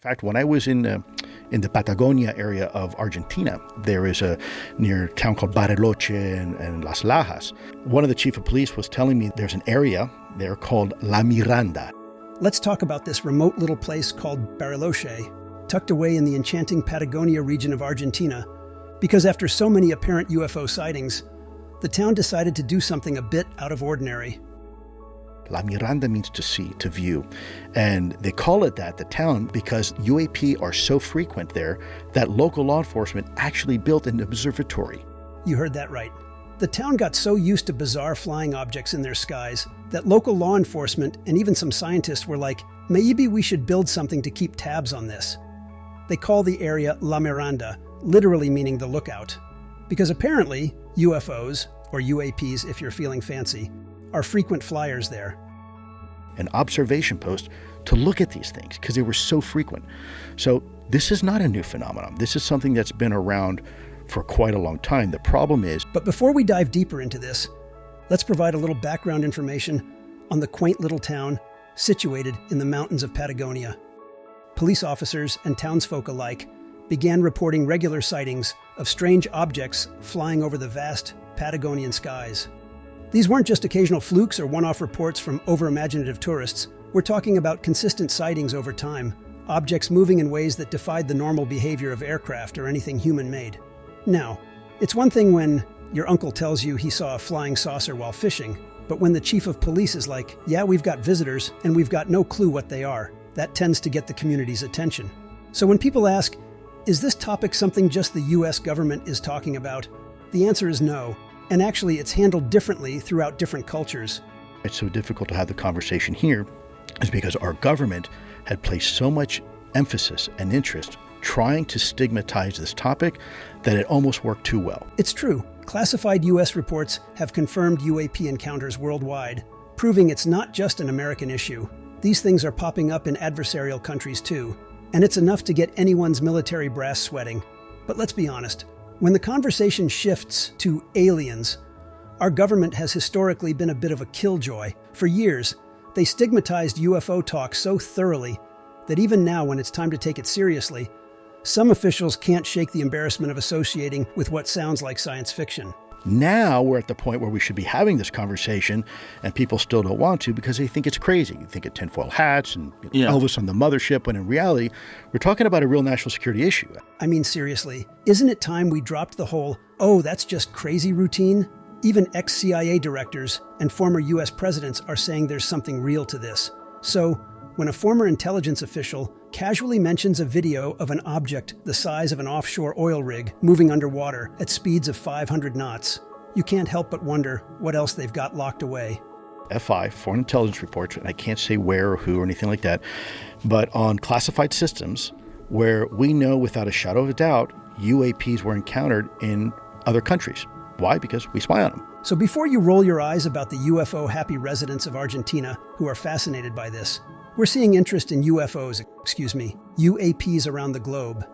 In fact, when I was in the Patagonia area of Argentina, there is near a town called Bariloche and Las Lajas. One of the chief of police was telling me there's an area there called La Miranda. Let's talk about this remote little place called Bariloche, tucked away in the enchanting Patagonia region of Argentina, because after so many apparent UFO sightings, the town decided to do something a bit out of ordinary. La Miranda means to see, to view. And they call it that, the town, because UAP are so frequent there that local law enforcement actually built an observatory. You heard that right. The town got so used to bizarre flying objects in their skies that local law enforcement and even some scientists were like, maybe we should build something to keep tabs on this. They call the area La Miranda, literally meaning the lookout. Because apparently, UFOs, or UAPs if you're feeling fancy, are frequent flyers there. An observation post to look at these things because they were so frequent. So this is not a new phenomenon. This is something that's been around for quite a long time. The problem is... But before we dive deeper into this, let's provide a little background information on the quaint little town situated in the mountains of Patagonia. Police officers and townsfolk alike began reporting regular sightings of strange objects flying over the vast Patagonian skies. These weren't just occasional flukes or one-off reports from over-imaginative tourists. We're talking about consistent sightings over time, objects moving in ways that defied the normal behavior of aircraft or anything human-made. Now, it's one thing when your uncle tells you he saw a flying saucer while fishing, but when the chief of police is like, yeah, we've got visitors and we've got no clue what they are, that tends to get the community's attention. So when people ask, is this topic something just the US government is talking about? The answer is no. And actually, it's handled differently throughout different cultures. It's so difficult to have the conversation here is because our government had placed so much emphasis and interest trying to stigmatize this topic that it almost worked too well. It's true. Classified US reports have confirmed UAP encounters worldwide, proving it's not just an American issue. These things are popping up in adversarial countries too, and it's enough to get anyone's military brass sweating. But let's be honest. When the conversation shifts to aliens, our government has historically been a bit of a killjoy. For years, they stigmatized UFO talk so thoroughly that even now, when it's time to take it seriously, some officials can't shake the embarrassment of associating with what sounds like science fiction. Now we're at the point where we should be having this conversation, and people still don't want to because they think it's crazy. You think of tinfoil hats and Elvis on the mothership, when in reality, we're talking about a real national security issue. I mean, seriously, isn't it time we dropped the whole, oh, that's just crazy routine? Even ex-CIA directors and former US presidents are saying there's something real to this. So, when a former intelligence official casually mentions a video of an object the size of an offshore oil rig moving underwater at speeds of 500 knots, you can't help but wonder what else they've got locked away. FI, foreign intelligence reports, and I can't say where or who or anything like that, but on classified systems where we know without a shadow of a doubt UAPs were encountered in other countries. Why? Because we spy on them. So before you roll your eyes about the UFO-happy residents of Argentina who are fascinated by this, we're seeing interest in UAPs around the globe.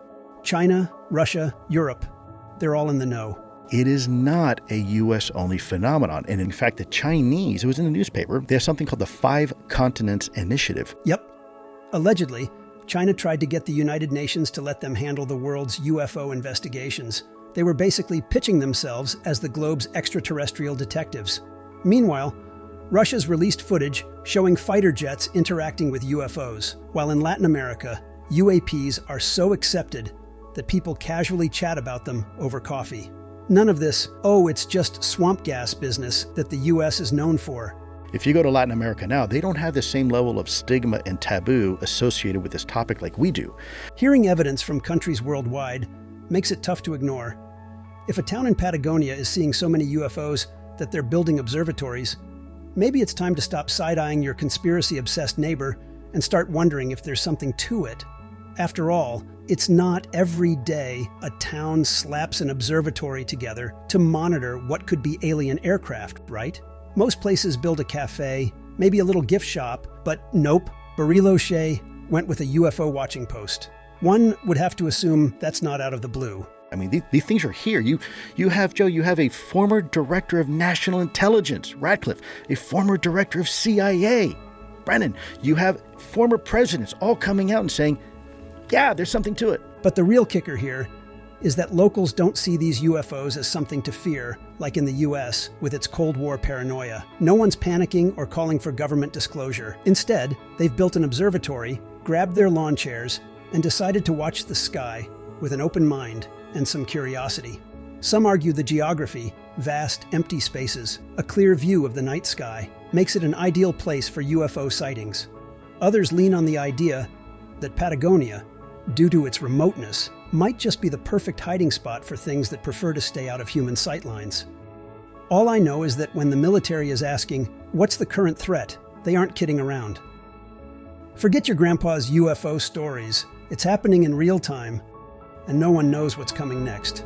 China, Russia, Europe, they're all in the know. It is not a U.S.-only phenomenon. And in fact, the Chinese, it was in the newspaper, they have something called the Five Continents Initiative. Yep. Allegedly, China tried to get the United Nations to let them handle the world's UFO investigations. They were basically pitching themselves as the globe's extraterrestrial detectives. Meanwhile, Russia's released footage showing fighter jets interacting with UFOs, while in Latin America, UAPs are so accepted that people casually chat about them over coffee. None of this, oh, it's just swamp gas business that the US is known for. If you go to Latin America now, they don't have the same level of stigma and taboo associated with this topic like we do. Hearing evidence from countries worldwide makes it tough to ignore. If a town in Patagonia is seeing so many UFOs that they're building observatories, maybe it's time to stop side-eyeing your conspiracy-obsessed neighbor and start wondering if there's something to it. After all, it's not every day a town slaps an observatory together to monitor what could be alien aircraft, right? Most places build a cafe, maybe a little gift shop, but nope, Bariloche went with a UFO watching post. One would have to assume that's not out of the blue. I mean, these things are here. You have, Joe, you have a former director of national intelligence, Radcliffe, a former director of CIA, Brennan. You have former presidents all coming out and saying, yeah, there's something to it. But the real kicker here is that locals don't see these UFOs as something to fear, like in the US with its Cold War paranoia. No one's panicking or calling for government disclosure. Instead, they've built an observatory, grabbed their lawn chairs, and decided to watch the sky with an open mind and some curiosity. Some argue the geography, vast, empty spaces, a clear view of the night sky, makes it an ideal place for UFO sightings. Others lean on the idea that Patagonia, due to its remoteness, might just be the perfect hiding spot for things that prefer to stay out of human sightlines. All I know is that when the military is asking, what's the current threat, they aren't kidding around. Forget your grandpa's UFO stories. It's happening in real time, and no one knows what's coming next.